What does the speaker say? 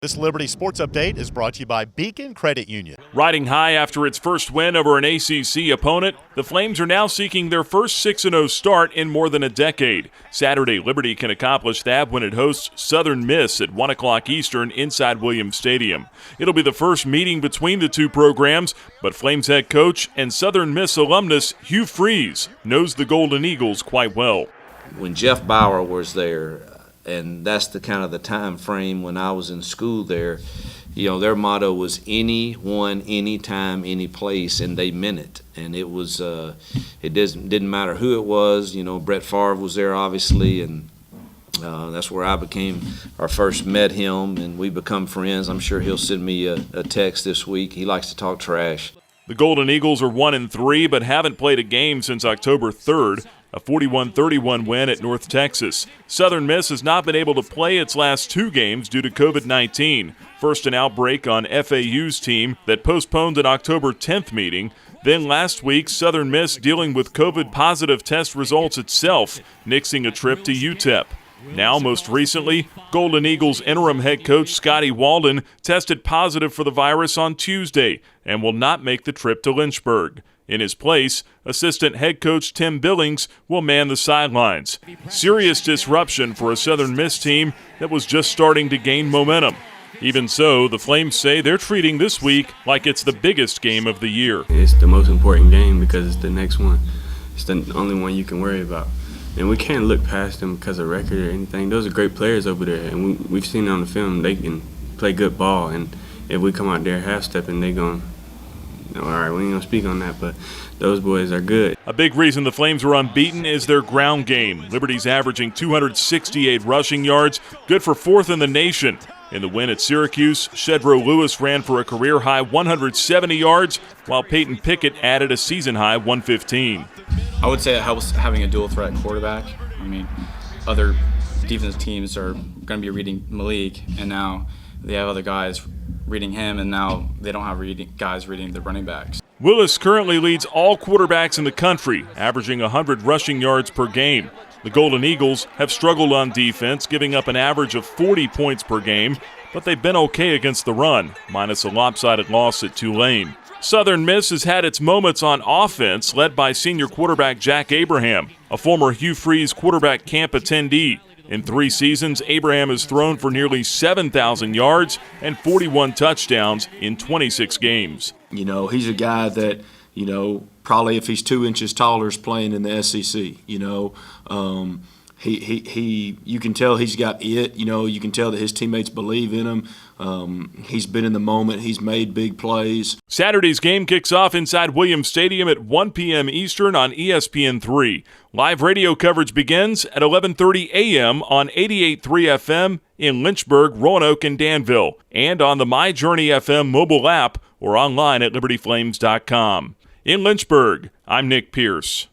This Liberty Sports Update is brought to you by Beacon Credit Union. Riding high after its first win over an ACC opponent, the Flames are now seeking their first 6-0 start in more than a decade. Saturday, Liberty can accomplish that when it hosts Southern Miss at 1 o'clock Eastern inside Williams Stadium. It'll be the first meeting between the two programs, but Flames head coach and Southern Miss alumnus Hugh Freeze knows the Golden Eagles quite well. When Jeff Bauer was there, and that's the kind of the time frame when I was in school there, their motto was anyone, anytime, any place, and they meant it. And it was, it didn't matter who it was. Brett Favre was there, obviously, and that's where I first met him, and we become friends. I'm sure he'll send me a text this week. He likes to talk trash. The Golden Eagles are 1-3, but haven't played a game since October 3rd. A 41-31 win at North Texas. Southern Miss has not been able to play its last two games due to COVID-19. First an outbreak on FAU's team that postponed an October 10th meeting. Then last week, Southern Miss dealing with COVID-positive test results itself, nixing a trip to UTEP. Now, most recently, Golden Eagles interim head coach Scotty Walden tested positive for the virus on Tuesday and will not make the trip to Lynchburg. In his place, assistant head coach Tim Billings will man the sidelines. Serious disruption for a Southern Miss team that was just starting to gain momentum. Even so, the Flames say they're treating this week like it's the biggest game of the year. It's the most important game because it's the next one. It's the only one you can worry about. And we can't look past them because of record or anything. Those are great players over there, and we've seen it on the film. They can play good ball, and if we come out there half-stepping, they're going, all right, we ain't going to speak on that, but those boys are good. A big reason the Flames are unbeaten is their ground game. Liberty's averaging 268 rushing yards, good for fourth in the nation. In the win at Syracuse, Shedro Lewis ran for a career-high 170 yards, while Peyton Pickett added a season-high 115. I would say it helps having a dual-threat quarterback. I mean, other defensive teams are going to be reading Malik, and now they have other guys reading him, and now they don't have guys reading the running backs. Willis currently leads all quarterbacks in the country, averaging 100 rushing yards per game. The Golden Eagles have struggled on defense, giving up an average of 40 points per game, but they've been okay against the run, minus a lopsided loss at Tulane. Southern Miss has had its moments on offense, led by senior quarterback Jack Abraham, a former Hugh Freeze quarterback camp attendee. In 3 seasons, Abraham has thrown for nearly 7,000 yards and 41 touchdowns in 26 games. He's a guy that, probably if he's 2 inches taller is playing in the SEC. You can tell he's got it. You can tell that his teammates believe in him. He's been in the moment. He's made big plays. Saturday's game kicks off inside Williams Stadium at 1 p.m. Eastern on ESPN3. Live radio coverage begins at 11:30 a.m. on 88.3 FM in Lynchburg, Roanoke, and Danville, and on the My Journey FM mobile app or online at libertyflames.com. In Lynchburg, I'm Nick Pierce.